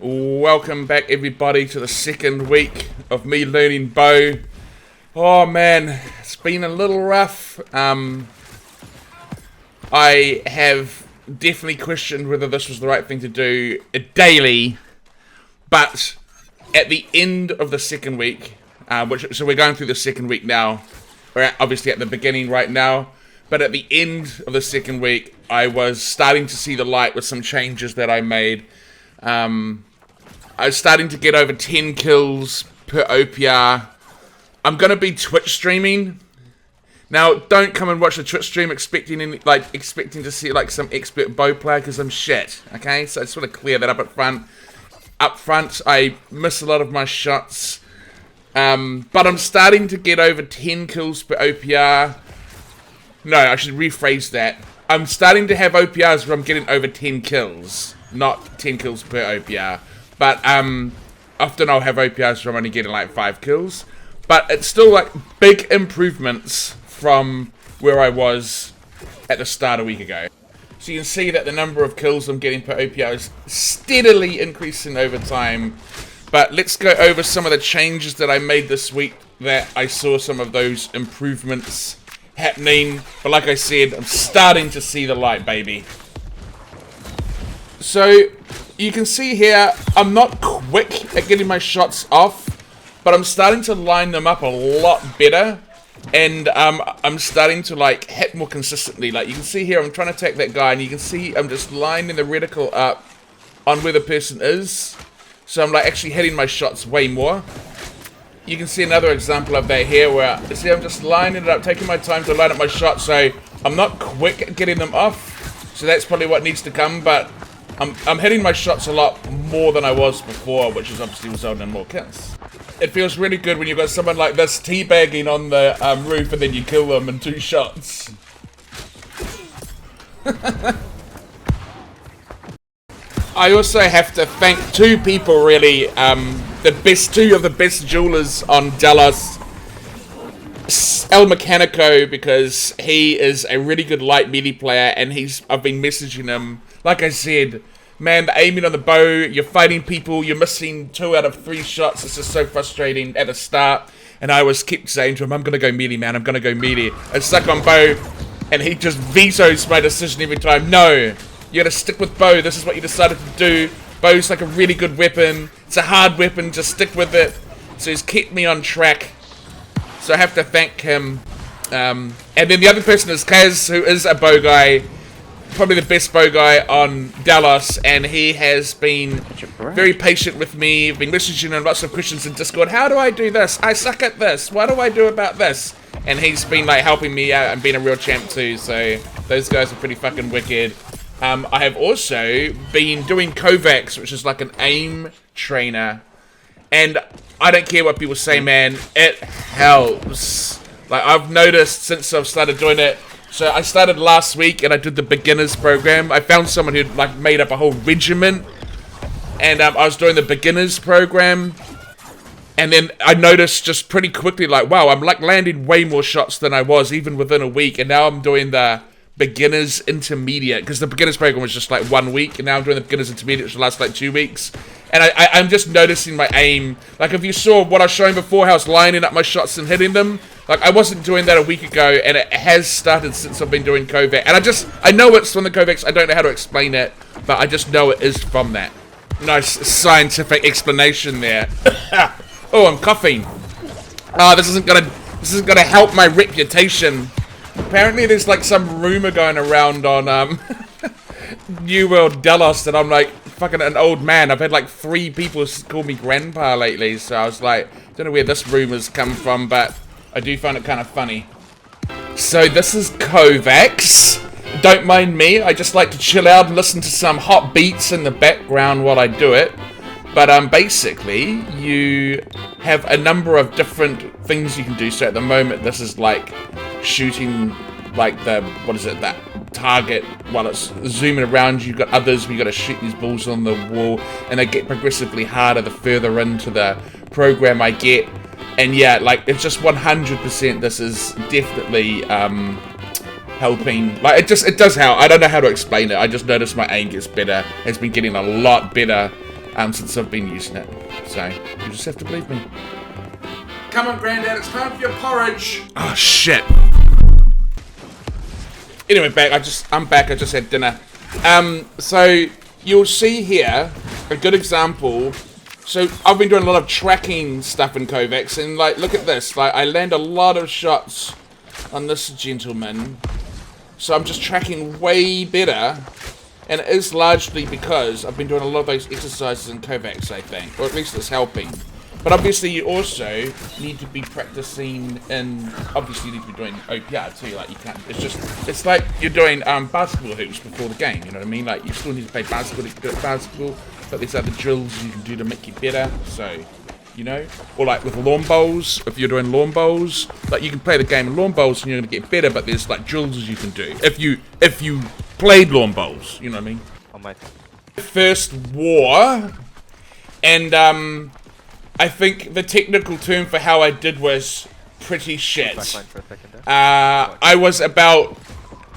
Welcome back everybody to the second week of me learning bow. Oh man, it's been a little rough. I have definitely questioned whether this was the right thing to do daily, but at the end of the second week, so we're going through the second week now, we're obviously at the beginning right now, but at the end of the second week, I was starting to see the light with some changes that I made. I was starting to get over 10 kills per OPR. I'm going to be Twitch streaming. Now, don't come and watch the Twitch stream expecting to see like some expert bow player, because I'm shit, okay? So I just want to clear that up at front. Up front, I miss a lot of my shots. But I'm starting to get over 10 kills per OPR. No, I should rephrase that. I'm starting to have OPRs where I'm getting over 10 kills, not 10 kills per OPR. But often I'll have OPRs where I'm only getting like 5 kills. But it's still like big improvements from where I was at the start a week ago. So you can see that the number of kills I'm getting per OPR is steadily increasing over time. But let's go over some of the changes that I made this week that I saw some of those improvements happening. But like I said, I'm starting to see the light, baby. So you can see here, I'm not quick at getting my shots off, but I'm starting to line them up a lot better, and I'm starting to like hit more consistently. Like you can see here, I'm trying to attack that guy, and you can see I'm just lining the reticle up on where the person is, so I'm like actually hitting my shots way more. You can see another example of that here, where you see I'm just lining it up, taking my time to line up my shots, so I'm not quick at getting them off. So that's probably what needs to come, but I'm hitting my shots a lot more than I was before, which is obviously resulting in more kills. It feels really good when you've got someone like this teabagging on the roof and then you kill them in 2 shots. I also have to thank 2 people really, two of the best jewelers on Dallas. El Mechanico, because he is a really good light melee player, and I've been messaging him. Like I said, man, the aiming on the bow, you're fighting people, you're missing 2 out of 3 shots. It's just so frustrating at the start. And I kept saying to him, I'm going to go melee, man, I'm going to go melee. I stuck on bow, and he just vetoes my decision every time. No, you got to stick with bow. This is what you decided to do. Bow's like a really good weapon. It's a hard weapon, just stick with it. So he's kept me on track. So I have to thank him. And then the other person is Kaz, who is a bow guy. Probably the best bow guy on Dallas, and he has been very patient with me. I've been messaging him lots of questions in Discord. How do I do this? I suck at this. What do I do about this? And he's been like helping me out and being a real champ too. So those guys are pretty fucking wicked. I have also been doing Kovacs, which is like an aim trainer, and I don't care what people say, man. It helps. Like I've noticed since I've started doing it. So I started last week and I did the beginners program. I found someone who'd like made up a whole regiment, and I was doing the beginners program, and then I noticed just pretty quickly like, wow, I'm like landing way more shots than I was even within a week. And now I'm doing the beginners intermediate, because the beginners program was just like 1 week, and now I'm doing the beginners intermediate, which lasts like 2 weeks. And I'm just noticing my aim. Like if you saw what I was showing before, how I was lining up my shots and hitting them, like I wasn't doing that a week ago, and it has started since I've been doing Kovac. And I know it's from the Kovacs. I don't know how to explain it, but I just know it is from that. Nice scientific explanation there. Oh, I'm coughing. Oh, this isn't gonna help my reputation. Apparently there's like some rumor going around on New World Dallas that I'm like fucking an old man. I've had like 3 people call me grandpa lately, so I was like, don't know where this rumor's come from, but I do find it kind of funny. So this is Kovacs. Don't mind me, I just like to chill out and listen to some hot beats in the background while I do it. But basically, you have a number of different things you can do. So at the moment, this is like shooting like that target while it's zooming around. You've got others where you've got to shoot these balls on the wall, and they get progressively harder the further into the program I get. And yeah, like it's just 100%. This is definitely helping. Like it does help. I don't know how to explain it. I just noticed my aim gets better. It's been getting a lot better since I've been using it. So you just have to believe me. Come on, Grandad, it's time for your porridge. Oh shit. Anyway, I'm back. I just had dinner. So you'll see here a good example. So I've been doing a lot of tracking stuff in Kovacs, and like, look at this. Like, I land a lot of shots on this gentleman. So I'm just tracking way better, and it is largely because I've been doing a lot of those exercises in Kovacs, I think, or at least it's helping. But obviously you also need to be practicing, and obviously you need to be doing OPR too. Like, you can't, it's like you're doing basketball hoops before the game, you know what I mean? Like, you still need to play basketball to get good at basketball, but there's other drills you can do to make you better, so, you know? Or like with lawn bowls, if you're doing lawn bowls, like, you can play the game of lawn bowls and you're gonna get better, but there's like drills you can do. If you played lawn bowls, you know what I mean? On my first war, and I think the technical term for how I did was pretty shit. I was about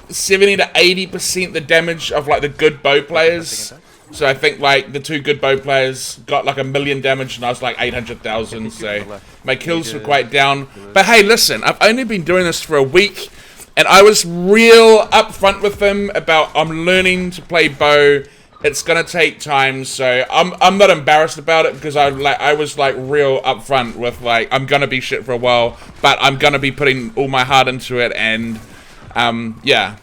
70 to 80% the damage of like the good bow players. So I think like the two good bow players got like 1 million damage and I was like 800,000. So my kills were quite down. But hey, listen, I've only been doing this for a week, and I was real upfront with them about I'm learning to play bow. It's gonna take time, so I'm not embarrassed about it, because I was like real upfront with like, I'm gonna be shit for a while, but I'm gonna be putting all my heart into it, and yeah.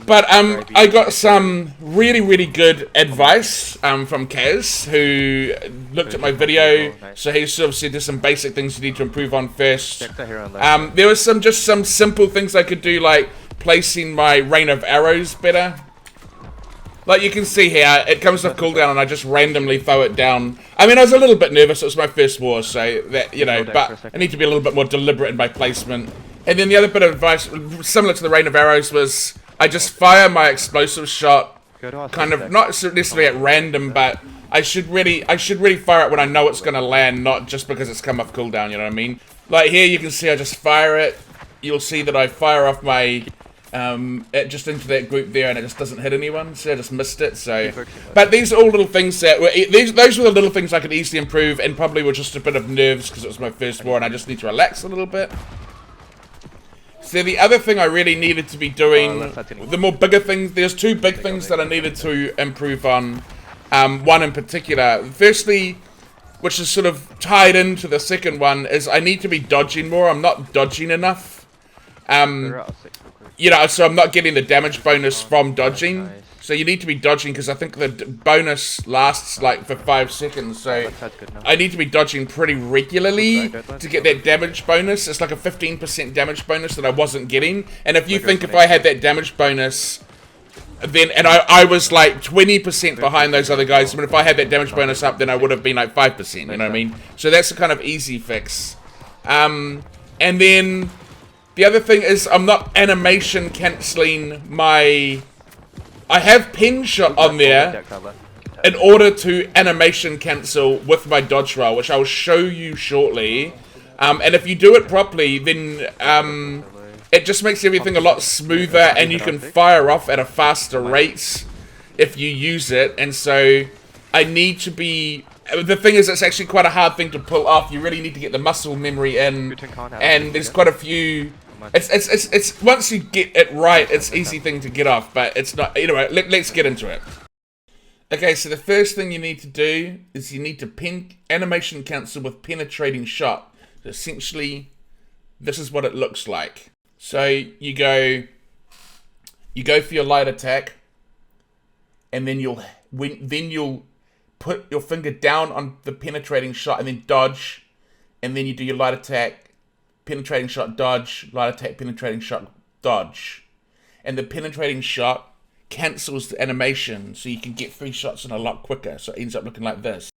But I got some really good advice from Kaz, who looked at my video. So he sort of said there's some basic things you need to improve on first. There was just some simple things I could do, like placing my rain of arrows better. Like you can see here, it comes off cooldown and I just randomly throw it down. I mean, I was a little bit nervous, it was my first war, so that, you know, but I need to be a little bit more deliberate in my placement. And then the other bit of advice, similar to the rain of arrows, was I just fire my explosive shot, kind of, not necessarily at random, but I should really fire it when I know it's gonna land, not just because it's come off cooldown, you know what I mean? Like here you can see I just fire it, you'll see that I fire off my it just into that group there, and it just doesn't hit anyone, so I just missed it. So, but these are all little things that were, those were the little things I could easily improve, and probably were just a bit of nerves because it was my first war and I just need to relax a little bit. So the other thing I really needed to be doing, the more bigger things, there's two big things that I needed to improve on. One in particular, firstly, which is sort of tied into the second one, is I need to be dodging more. I'm not dodging enough. You know, so I'm not getting the damage bonus from dodging. So you need to be dodging, because I think the bonus lasts like for 5 seconds. So I need to be dodging pretty regularly to get that damage bonus. It's like a 15% damage bonus that I wasn't getting. And if you think if I had that damage bonus, then, and I was like 20% behind those other guys, but if I had that damage bonus up, then I would have been like 5%, you know what I mean? So that's a kind of easy fix. And then the other thing is I'm not animation cancelling my... I have pin shot on there in order to animation cancel with my dodge roll, which I will show you shortly. And if you do it properly, then it just makes everything a lot smoother, and you can fire off at a faster rate if you use it. And so I need to be... The thing is, it's actually quite a hard thing to pull off. You really need to get the muscle memory in, and there's quite a few... It's once you get it right, it's easy thing to get off, but it's not. Anyway, let's get into it. Okay, so the first thing you need to do is you need to animation cancel with penetrating shot. So essentially, this is what it looks like. So you go for your light attack, and then you'll put your finger down on the penetrating shot and then dodge, and then you do your light attack. Penetrating shot, dodge, light attack, penetrating shot, dodge. And the penetrating shot cancels the animation, so you can get 3 shots in a lot quicker, so it ends up looking like this.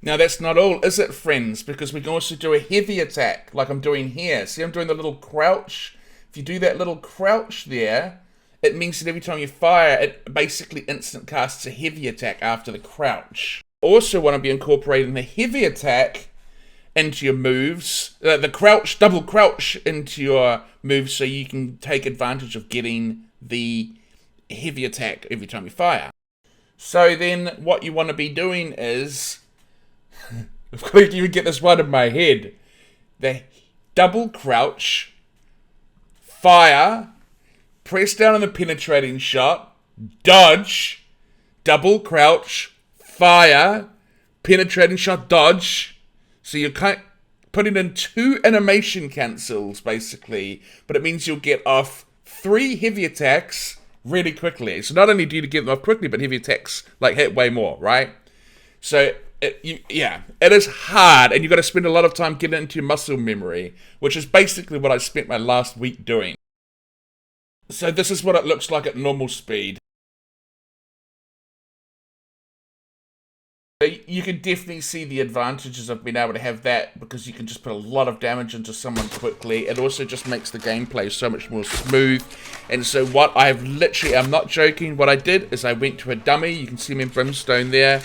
Now that's not all, is it, friends? Because we can also do a heavy attack, like I'm doing here. See, I'm doing the little crouch. If you do that little crouch there, it means that every time you fire, it basically instant casts a heavy attack after the crouch. Also want to be incorporating the heavy attack into your moves. The crouch, double crouch into your moves so you can take advantage of getting the heavy attack every time you fire. So then what you want to be doing is, I've got to even get this one in my head. The double crouch, fire, press down on the penetrating shot, dodge, double crouch, fire, penetrating shot, dodge. So you're kind of putting in 2 animation cancels, basically, but it means you'll get off 3 heavy attacks really quickly. So not only do you get them off quickly, but heavy attacks like hit way more, right? So it is hard, and you've got to spend a lot of time getting into your muscle memory, which is basically what I spent my last week doing. So this is what it looks like at normal speed. You can definitely see the advantages of being able to have that, because you can just put a lot of damage into someone quickly. It also just makes the gameplay so much more smooth. And so what I'm not joking, what I did is I went to a dummy. You can see me in Brimstone there.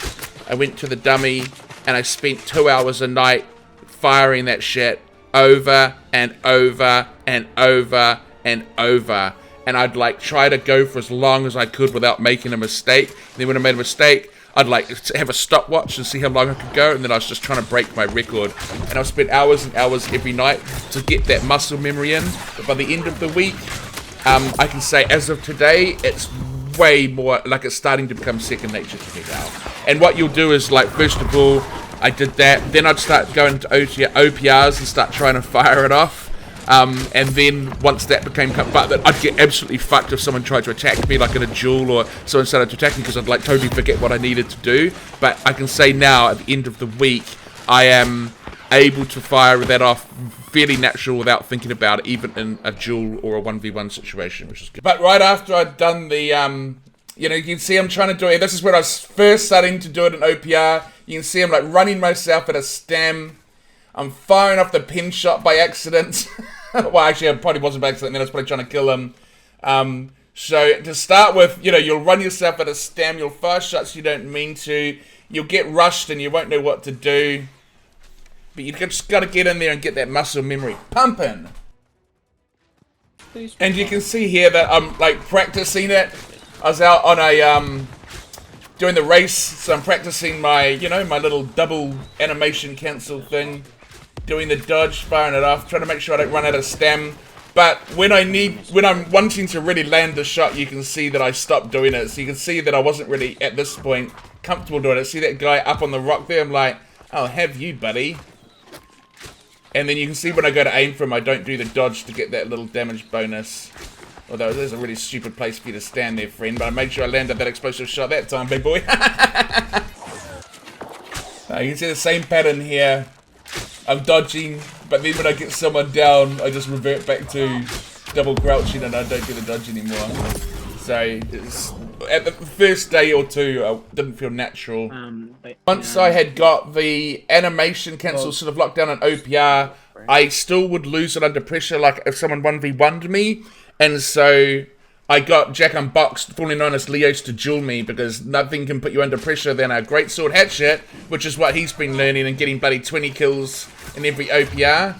I went to the dummy and I spent 2 hours a night firing that shit over and over and over and over. And I'd like try to go for as long as I could without making a mistake. And then when I made a mistake, I'd like to have a stopwatch and see how long I could go, and then I was just trying to break my record. And I've spent hours and hours every night to get that muscle memory in. But by the end of the week, I can say as of today, it's way more, like it's starting to become second nature to me now. And what you'll do is, like, first of all, I did that, then I'd start going to OPRs and start trying to fire it off. And then once that became but I'd get absolutely fucked if someone tried to attack me, like in a duel, or someone started to attack me, because I'd like totally forget what I needed to do. But I can say now, at the end of the week, I am able to fire that off fairly natural without thinking about it, even in a duel or a 1v1 situation, which is good. But right after I'd done the, you can see I'm trying to do it. This is when I was first starting to do it in OPR. You can see I'm like running myself at a stem. I'm firing off the pin shot by accident. Well, actually, it probably wasn't by accident. Then I was probably trying to kill him. So to start with, you'll run yourself at a stem. You'll fire shots you don't mean to. You'll get rushed and you won't know what to do. But you just got to get in there and get that muscle memory pumping. And you can see here that I'm like practicing it. I was out on a doing the race, so I'm practicing my my little double animation cancel thing. Doing the dodge, firing it off, trying to make sure I don't run out of stem. But when I'm wanting to really land the shot, you can see that I stopped doing it. So you can see that I wasn't really, at this point, comfortable doing it. See that guy up on the rock there? I'm like, I'll have you, buddy. And then you can see when I go to aim for him, I don't do the dodge to get that little damage bonus. Although there's a really stupid place for you to stand there, friend. But I made sure I landed that explosive shot that time, big boy. You can see the same pattern here. I'm dodging, but then when I get someone down, I just revert back to double crouching and I don't do the dodge anymore. So, at the first day or two, I didn't feel natural. Once I had got the animation cancel sort of locked down on OPR, I still would lose it under pressure, like if someone 1v1'd me. And so I got Jack Unboxed, formerly known as Leos, to duel me, because nothing can put you under pressure than a greatsword hatchet, which is what he's been learning and getting bloody 20 kills in every OPR,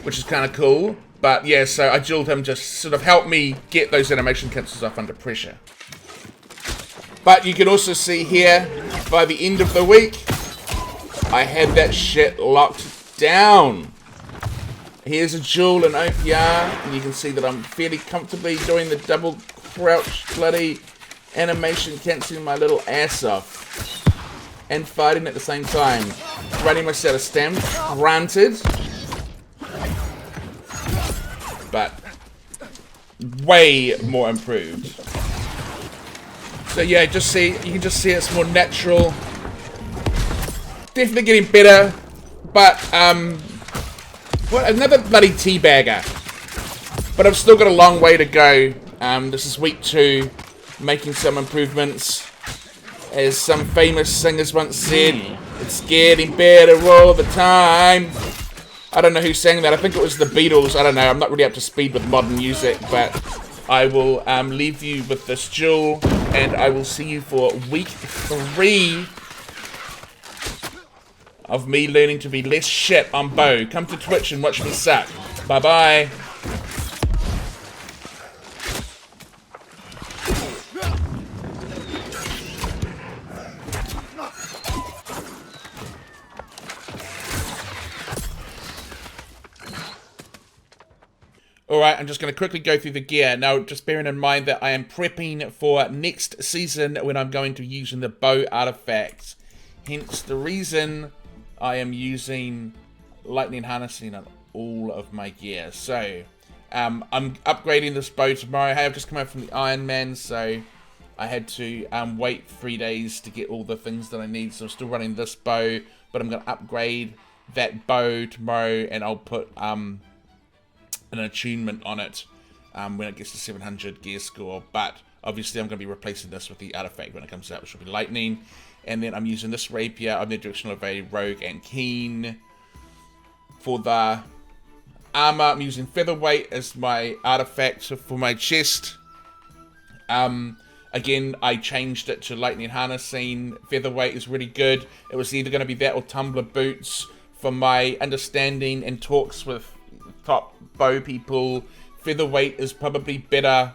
which is kind of cool. But yeah, so I dueled him, just sort of helped me get those animation cancels off under pressure. But you can also see here, by the end of the week, I had that shit locked down. Here's a duel in OPR, and you can see that I'm fairly comfortably doing the double crouch bloody animation, cancelling my little ass off. And fighting at the same time. Running myself a stem, granted. But way more improved. So yeah, you can just see it's more natural. Definitely getting better, but what, another bloody teabagger. But I've still got a long way to go. This is week 2, making some improvements. As some famous singers once said, it's getting better all the time. I don't know who sang that. I think it was the Beatles. I don't know. I'm not really up to speed with modern music, but I will leave you with this duel, and I will see you for week 3. of me learning to be less shit on bow. Come to Twitch and watch me suck. Bye-bye. Alright, I'm just going to quickly go through the gear. Now, just bearing in mind that I am prepping for next season when I'm going to be using the bow artifacts. Hence the reason I am using lightning harnessing on all of my gear. So, I'm upgrading this bow tomorrow. Hey, I've just come out from the Iron Man, so I had to wait 3 days to get all the things that I need. So I'm still running this bow, but I'm going to upgrade that bow tomorrow, and I'll put an attunement on it when it gets to 700 gear score. But obviously I'm going to be replacing this with the artifact when it comes out, which will be lightning. And then I'm using this rapier of the directional evade, rogue, and keen. For the armor, I'm using featherweight as my artifact for my chest. Again, I changed it to lightning harnessing. Featherweight is really good. It was either going to be that or tumbler boots. From my understanding and talks with top bow people, featherweight is probably better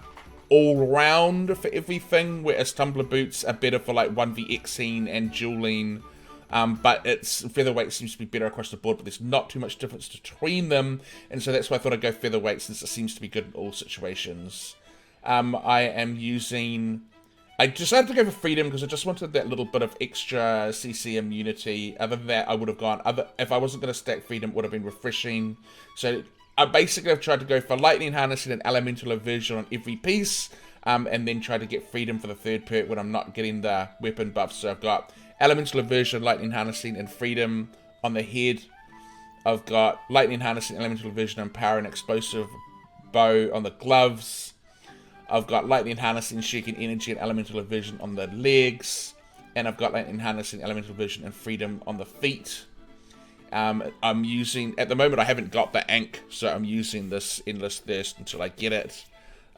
all round for everything, whereas tumbler boots are better for like 1v-Xing and dueling. But featherweight seems to be better across the board, but there's not too much difference between them, and so that's why I thought I'd go featherweight, since it seems to be good in all situations. I decided to go for freedom because I just wanted that little bit of extra CC immunity. Other than that, I would have gone if I wasn't going to stack freedom, it would have been refreshing. So I basically have tried to go for lightning harnessing and elemental aversion on every piece, and then try to get freedom for the third perk when I'm not getting the weapon buff. So I've got elemental aversion, lightning harnessing, and freedom on the head. I've got lightning harnessing, elemental aversion, and power and explosive bow on the gloves. I've got lightning harnessing, shaking energy, and elemental aversion on the legs. And I've got lightning harnessing, elemental aversion, and freedom on the feet. I'm using, at the moment I haven't got the Ankh, so I'm using this Endless Thirst until I get it.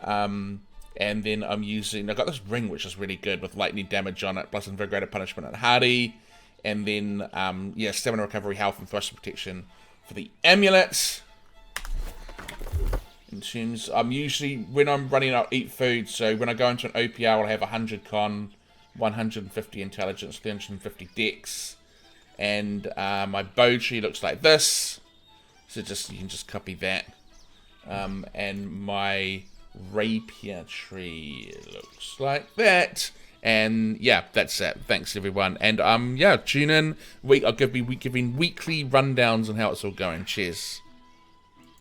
And then I've got this ring which is really good with lightning damage on it, plus Invigorated Punishment and Hardy. And then, Stamina Recovery, Health, and Thrust Protection for the amulet. In terms, when I'm running out, eat food, so when I go into an OPR, I'll have 100 con, 150 intelligence, 350 dex. And my bow tree looks like this, so you can just copy that. And my rapier tree looks like that. And yeah, that's it. Thanks everyone. And tune in. I'll be giving weekly rundowns on how it's all going. Cheers.